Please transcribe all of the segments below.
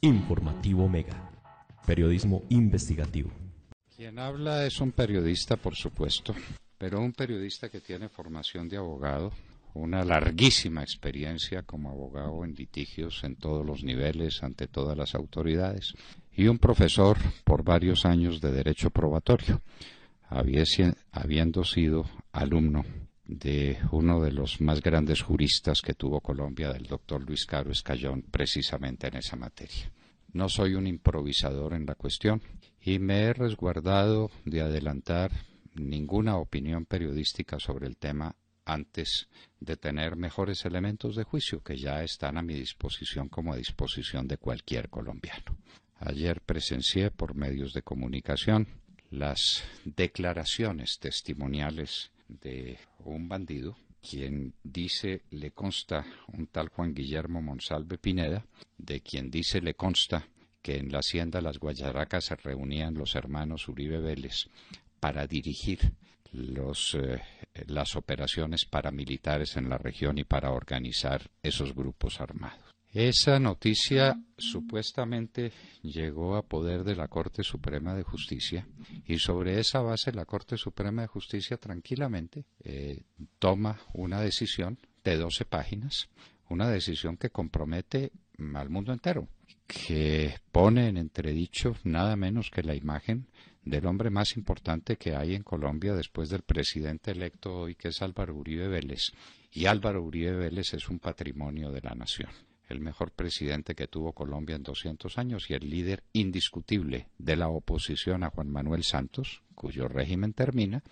Informativo Mega. Periodismo investigativo. Quien habla es un periodista, por supuesto, pero un periodista que tiene formación de abogado, una larguísima experiencia como abogado en litigios en todos los niveles, ante todas las autoridades, y un profesor por varios años de derecho probatorio, habiendo sido alumno de uno de los más grandes juristas que tuvo Colombia, del doctor Luis Caro Escayón, precisamente en esa materia. No soy un improvisador en la cuestión y me he resguardado de adelantar ninguna opinión periodística sobre el tema antes de tener mejores elementos de juicio que ya están a mi disposición como a disposición de cualquier colombiano. Ayer presencié por medios de comunicación las declaraciones testimoniales de un bandido, quien dice le consta, un tal Juan Guillermo Monsalve Pineda, de quien dice le consta que en la hacienda Las Guayaracas se reunían los hermanos Uribe Vélez para dirigir las operaciones paramilitares en la región y para organizar esos grupos armados. Esa noticia supuestamente llegó a poder de la Corte Suprema de Justicia y sobre esa base la Corte Suprema de Justicia tranquilamente toma una decisión de 12 páginas, una decisión que compromete al mundo entero, que pone en entredicho nada menos que la imagen del hombre más importante que hay en Colombia después del presidente electo hoy, que es Álvaro Uribe Vélez, y Álvaro Uribe Vélez es un patrimonio de la nación. El mejor presidente que tuvo Colombia en 200 años y el líder indiscutible de la oposición a Juan Manuel Santos, cuyo régimen termina,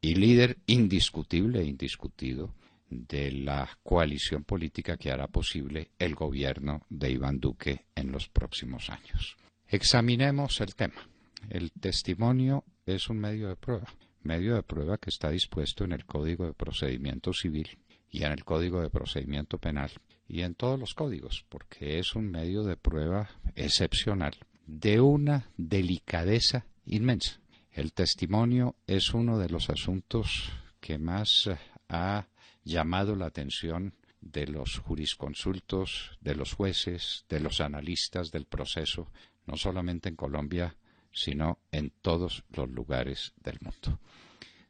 y líder indiscutible e indiscutido de la coalición política que hará posible el gobierno de Iván Duque en los próximos años. Examinemos el tema. El testimonio es un medio de prueba que está dispuesto en el Código de Procedimiento Civil y en el Código de Procedimiento Penal y en todos los códigos, porque es un medio de prueba excepcional de una delicadeza inmensa. El testimonio es uno de los asuntos que más ha llamado la atención de los jurisconsultos, de los jueces, de los analistas del proceso, no solamente en Colombia, sino en todos los lugares del mundo.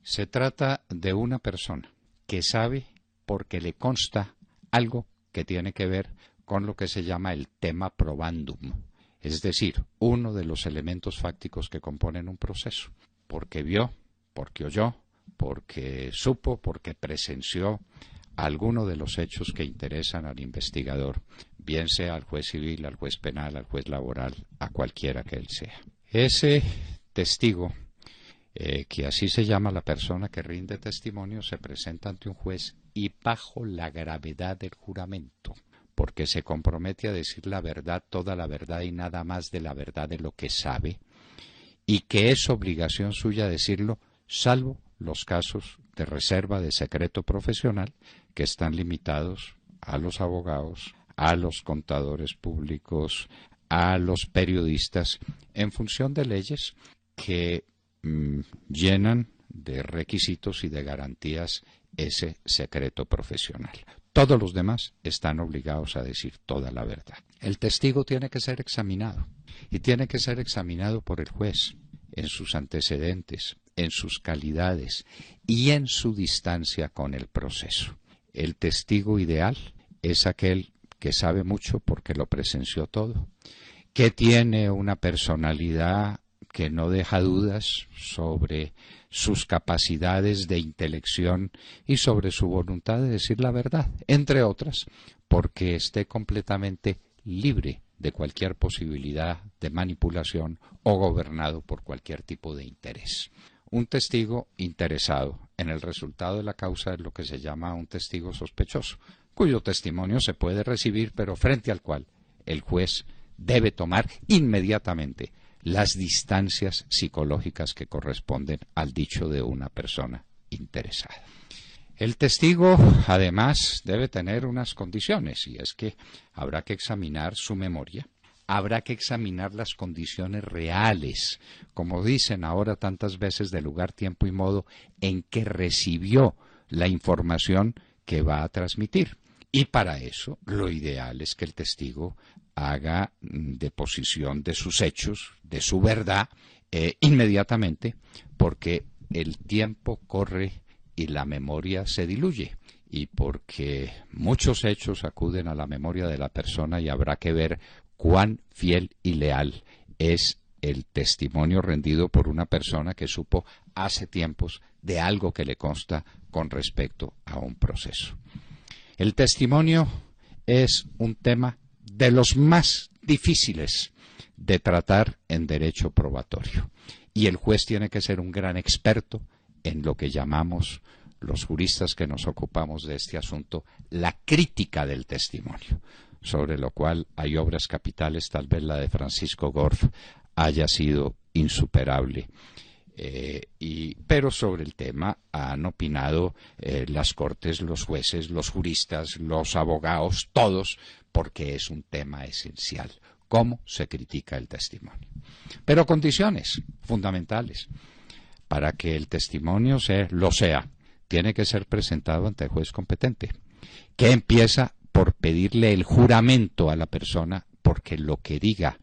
Se trata de una persona que sabe porque le consta algo que tiene que ver con lo que se llama el tema probandum, es decir, uno de los elementos fácticos que componen un proceso, porque vio, porque oyó, porque supo, porque presenció alguno de los hechos que interesan al investigador, bien sea al juez civil, al juez penal, al juez laboral, a cualquiera que él sea. Ese testigo, que así se llama la persona que rinde testimonio, se presenta ante un juez y bajo la gravedad del juramento, porque se compromete a decir la verdad, toda la verdad y nada más de la verdad de lo que sabe, y que es obligación suya decirlo, salvo los casos de reserva de secreto profesional que están limitados a los abogados, a los contadores públicos, a los periodistas, en función de leyes que llenan de requisitos y de garantías ese secreto profesional. Todos los demás están obligados a decir toda la verdad. El testigo tiene que ser examinado, y tiene que ser examinado por el juez en sus antecedentes, en sus calidades y en su distancia con el proceso. El testigo ideal es aquel que sabe mucho porque lo presenció todo, que tiene una personalidad que no deja dudas sobre sus capacidades de intelección y sobre su voluntad de decir la verdad, entre otras, porque esté completamente libre de cualquier posibilidad de manipulación o gobernado por cualquier tipo de interés. Un testigo interesado en el resultado de la causa es lo que se llama un testigo sospechoso, cuyo testimonio se puede recibir, pero frente al cual el juez debe tomar inmediatamente las distancias psicológicas que corresponden al dicho de una persona interesada. El testigo, además, debe tener unas condiciones, y es que habrá que examinar su memoria, habrá que examinar las condiciones reales, como dicen ahora tantas veces, de lugar, tiempo y modo en que recibió la información que va a transmitir. Y para eso lo ideal es que el testigo haga deposición de sus hechos, de su verdad, inmediatamente, porque el tiempo corre y la memoria se diluye, y porque muchos hechos acuden a la memoria de la persona y habrá que ver cuán fiel y leal es el testimonio rendido por una persona que supo hace tiempos de algo que le consta con respecto a un proceso. El testimonio es un tema de los más difíciles de tratar en derecho probatorio, y el juez tiene que ser un gran experto en lo que llamamos, los juristas que nos ocupamos de este asunto, la crítica del testimonio, sobre lo cual hay obras capitales. Tal vez la de Francisco Gorf haya sido insuperable. Pero sobre el tema han opinado las cortes, los jueces, los juristas, los abogados, todos, porque es un tema esencial. ¿Cómo se critica el testimonio? Pero condiciones fundamentales para que el testimonio lo sea. Tiene que ser presentado ante el juez competente, que empieza por pedirle el juramento a la persona, porque lo que diga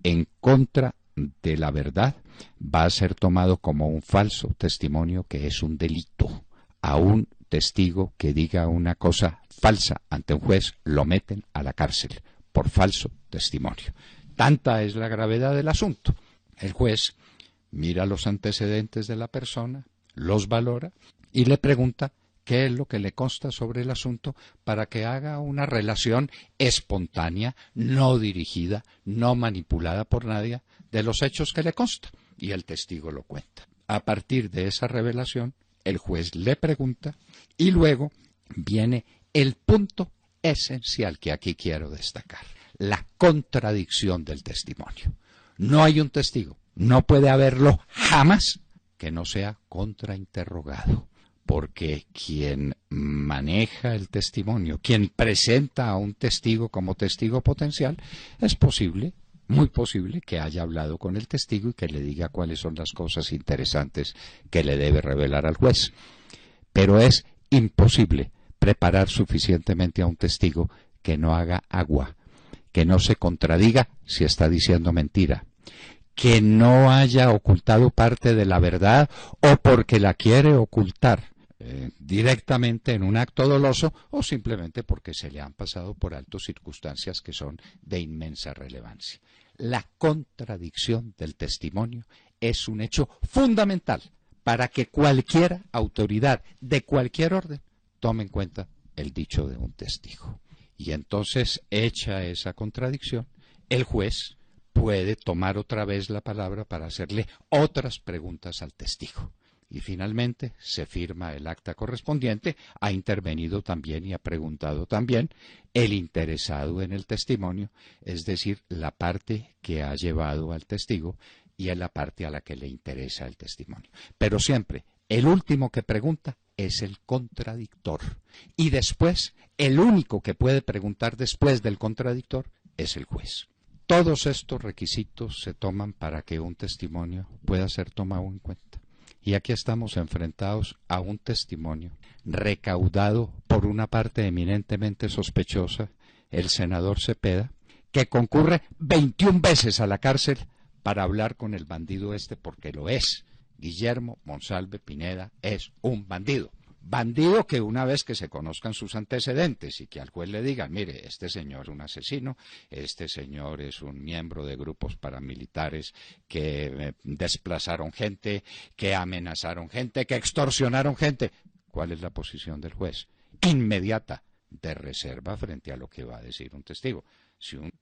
en contra de la verdad va a ser tomado como un falso testimonio, que es un delito. A un testigo que diga una cosa falsa ante un juez lo meten a la cárcel por falso testimonio. Tanta es la gravedad del asunto. El juez mira los antecedentes de la persona, los valora y le pregunta qué es lo que le consta sobre el asunto, para que haga una relación espontánea, no dirigida, no manipulada por nadie, de los hechos que le consta, y el testigo lo cuenta. A partir de esa revelación, el juez le pregunta, y luego viene el punto esencial que aquí quiero destacar: la contradicción del testimonio. No hay un testigo, no puede haberlo jamás, que no sea contrainterrogado, porque quien maneja el testimonio, quien presenta a un testigo como testigo potencial, es posible, muy posible, que haya hablado con el testigo y que le diga cuáles son las cosas interesantes que le debe revelar al juez. Pero es imposible preparar suficientemente a un testigo que no haga agua, que no se contradiga si está diciendo mentira, que no haya ocultado parte de la verdad o porque la quiere ocultar directamente en un acto doloso, o simplemente porque se le han pasado por alto circunstancias que son de inmensa relevancia. La contradicción del testimonio es un hecho fundamental para que cualquier autoridad de cualquier orden tome en cuenta el dicho de un testigo. Y entonces, hecha esa contradicción, el juez puede tomar otra vez la palabra para hacerle otras preguntas al testigo. Y finalmente se firma el acta correspondiente. Ha intervenido también y ha preguntado también el interesado en el testimonio, es decir, la parte que ha llevado al testigo y es la parte a la que le interesa el testimonio. Pero siempre el último que pregunta es el contradictor. Y después, el único que puede preguntar después del contradictor es el juez. Todos estos requisitos se toman para que un testimonio pueda ser tomado en cuenta. Y aquí estamos enfrentados a un testimonio recaudado por una parte eminentemente sospechosa, el senador Cepeda, que concurre 21 veces a la cárcel para hablar con el bandido este, porque lo es. Guillermo Monsalve Pineda es un bandido. Bandido que, una vez que se conozcan sus antecedentes y que al juez le digan: mire, este señor es un asesino, este señor es un miembro de grupos paramilitares que desplazaron gente, que amenazaron gente, que extorsionaron gente. ¿Cuál es la posición del juez? Inmediata, de reserva frente a lo que va a decir un testigo.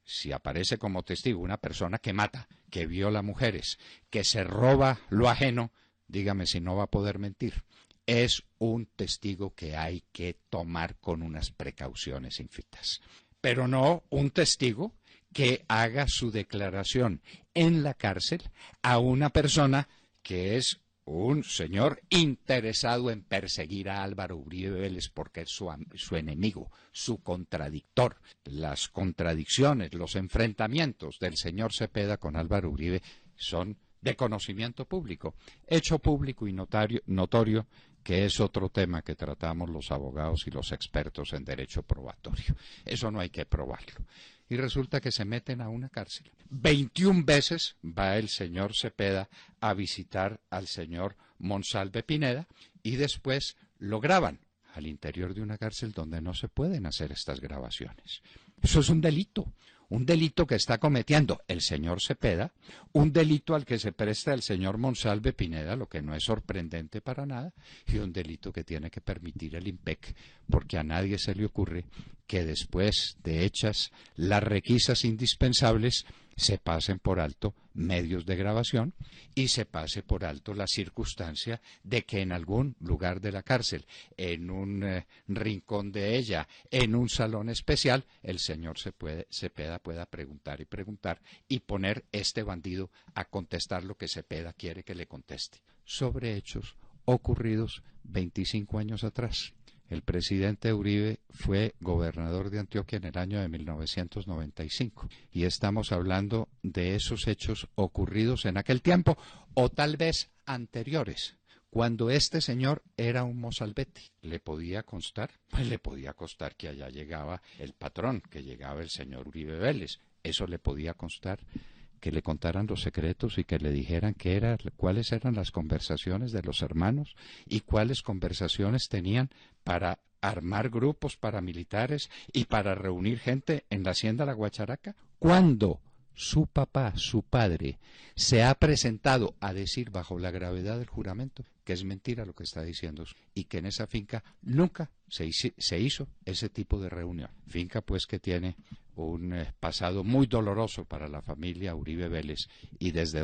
Si aparece como testigo una persona que mata, que viola mujeres, que se roba lo ajeno, dígame si no va a poder mentir. Es un testigo que hay que tomar con unas precauciones infinitas. Pero no un testigo que haga su declaración en la cárcel a una persona que es un señor interesado en perseguir a Álvaro Uribe Vélez porque es su enemigo, su contradictor. Las contradicciones, los enfrentamientos del señor Cepeda con Álvaro Uribe son de conocimiento público, hecho público y notorio que es otro tema que tratamos los abogados y los expertos en derecho probatorio. Eso no hay que probarlo. Y resulta que se meten a una cárcel. 21 veces va el señor Cepeda a visitar al señor Monsalve Pineda y después lo graban al interior de una cárcel donde no se pueden hacer estas grabaciones. Eso es un delito que está cometiendo el señor Cepeda, un delito al que se presta el señor Monsalve Pineda, lo que no es sorprendente para nada, y un delito que tiene que permitir el IMPEC, porque a nadie se le ocurre que después de hechas las requisas indispensables se pasen por alto medios de grabación y se pase por alto la circunstancia de que en algún lugar de la cárcel, en un rincón de ella, en un salón especial, el señor Cepeda pueda preguntar y poner este bandido a contestar lo que Cepeda quiere que le conteste sobre hechos ocurridos 25 años atrás. El presidente Uribe fue gobernador de Antioquia en el año de 1995 y estamos hablando de esos hechos ocurridos en aquel tiempo o tal vez anteriores, cuando este señor era un mozalbete. ¿Le podía constar? Pues le podía constar que allá llegaba el patrón, que llegaba el señor Uribe Vélez. Eso le podía constar, que le contaran los secretos y que le dijeran cuáles eran las conversaciones de los hermanos y cuáles conversaciones tenían para armar grupos paramilitares y para reunir gente en la hacienda La Guacharaca. Cuando su papá, su padre, se ha presentado a decir bajo la gravedad del juramento que es mentira lo que está diciendo y que en esa finca nunca se hizo ese tipo de reunión. Finca pues que tiene un pasado muy doloroso para la familia Uribe Vélez y desde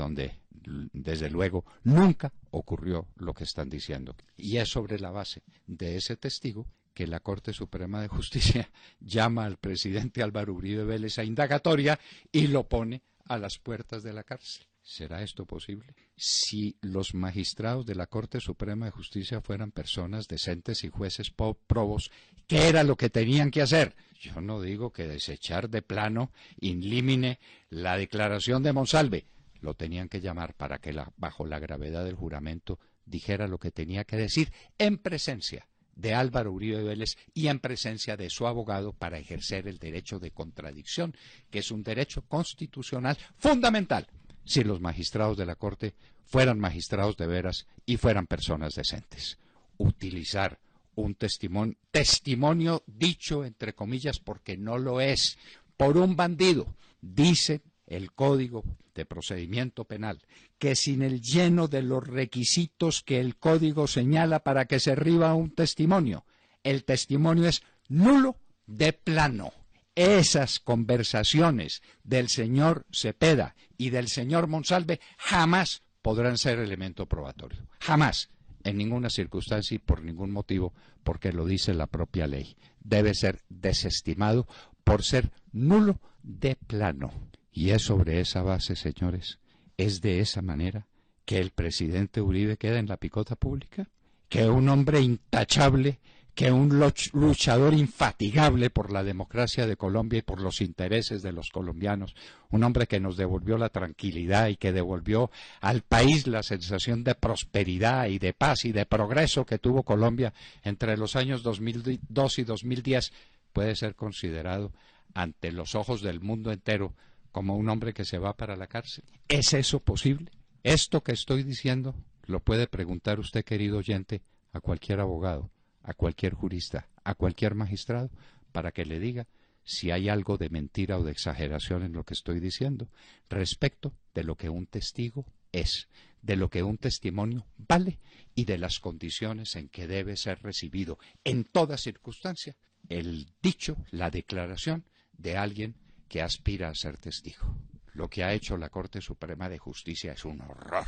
luego nunca ocurrió lo que están diciendo. Y es sobre la base de ese testigo que la Corte Suprema de Justicia llama al presidente Álvaro Uribe Vélez a indagatoria y lo pone a las puertas de la cárcel. ¿Será esto posible? Si los magistrados de la Corte Suprema de Justicia fueran personas decentes y jueces probos, ¿qué era lo que tenían que hacer? Yo no digo que desechar de plano in limine la declaración de Monsalve. Lo tenían que llamar para que bajo la gravedad del juramento dijera lo que tenía que decir en presencia de Álvaro Uribe Vélez y en presencia de su abogado para ejercer el derecho de contradicción, que es un derecho constitucional fundamental si los magistrados de la Corte fueran magistrados de veras y fueran personas decentes. Utilizar un testimonio dicho entre comillas porque no lo es, por un bandido, dice el Código de Procedimiento Penal, que sin el lleno de los requisitos que el Código señala para que se riba un testimonio, el testimonio es nulo de plano. Esas conversaciones del señor Cepeda y del señor Monsalve jamás podrán ser elemento probatorio. Jamás, en ninguna circunstancia y por ningún motivo, porque lo dice la propia ley. Debe ser desestimado por ser nulo de plano. Y es sobre esa base, señores, es de esa manera que el presidente Uribe queda en la picota pública, que un hombre intachable, que un luchador infatigable por la democracia de Colombia y por los intereses de los colombianos, un hombre que nos devolvió la tranquilidad y que devolvió al país la sensación de prosperidad y de paz y de progreso que tuvo Colombia entre los años 2002 y 2010, puede ser considerado ante los ojos del mundo entero como un hombre que se va para la cárcel. ¿Es eso posible? Esto que estoy diciendo lo puede preguntar usted, querido oyente, a cualquier abogado, a cualquier jurista, a cualquier magistrado, para que le diga si hay algo de mentira o de exageración en lo que estoy diciendo, respecto de lo que un testigo es, de lo que un testimonio vale y de las condiciones en que debe ser recibido en toda circunstancia el dicho, la declaración de alguien que aspira a ser testigo. Lo que ha hecho la Corte Suprema de Justicia es un horror.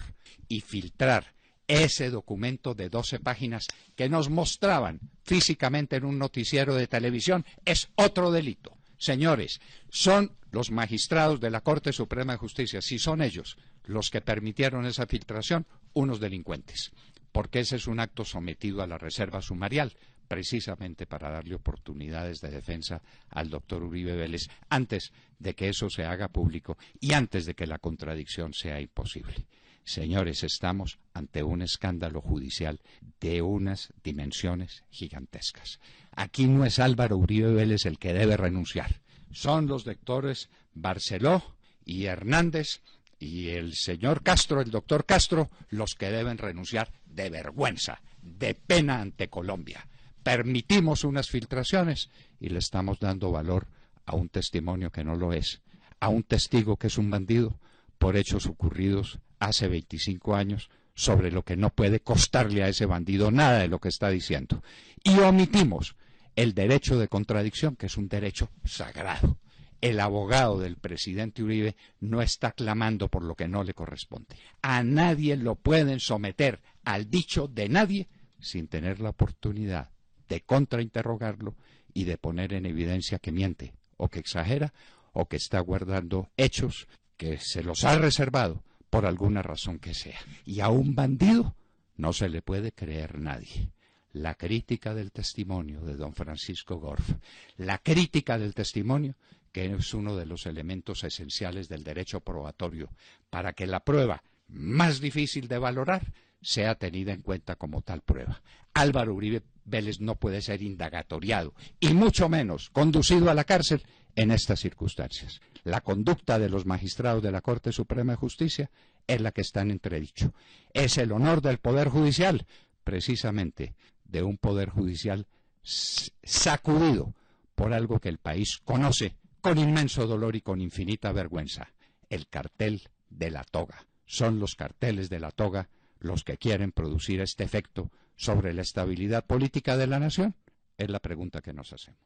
Y filtrar ese documento de 12 páginas que nos mostraban físicamente en un noticiero de televisión es otro delito. Señores, son los magistrados de la Corte Suprema de Justicia, si son ellos los que permitieron esa filtración, unos delincuentes, porque ese es un acto sometido a la reserva sumarial, precisamente para darle oportunidades de defensa al doctor Uribe Vélez antes de que eso se haga público y antes de que la contradicción sea imposible. Señores, estamos ante un escándalo judicial de unas dimensiones gigantescas. Aquí no es Álvaro Uribe Vélez el que debe renunciar. Son los doctores Barceló y Hernández y el señor Castro, el doctor Castro, los que deben renunciar de vergüenza, de pena ante Colombia. Permitimos unas filtraciones y le estamos dando valor a un testimonio que no lo es, a un testigo que es un bandido por hechos ocurridos hace 25 años sobre lo que no puede costarle a ese bandido nada de lo que está diciendo. Y omitimos el derecho de contradicción, que es un derecho sagrado. El abogado del presidente Uribe no está clamando por lo que no le corresponde. A nadie lo pueden someter al dicho de nadie sin tener la oportunidad de contrainterrogarlo y de poner en evidencia que miente, o que exagera, o que está guardando hechos que se los ha reservado por alguna razón que sea. Y a un bandido no se le puede creer nadie. La crítica del testimonio de don Francisco Gorf, la crítica del testimonio, que es uno de los elementos esenciales del derecho probatorio, para que la prueba más difícil de valorar sea tenida en cuenta como tal prueba. Álvaro Uribe Vélez no puede ser indagatoriado, y mucho menos conducido a la cárcel en estas circunstancias. La conducta de los magistrados de la Corte Suprema de Justicia es la que está en entredicho. Es el honor del Poder Judicial, precisamente de un Poder Judicial sacudido por algo que el país conoce con inmenso dolor y con infinita vergüenza: el cartel de la toga. Son los carteles de la toga los que quieren producir este efecto sobre la estabilidad política de la nación. Es la pregunta que nos hacemos.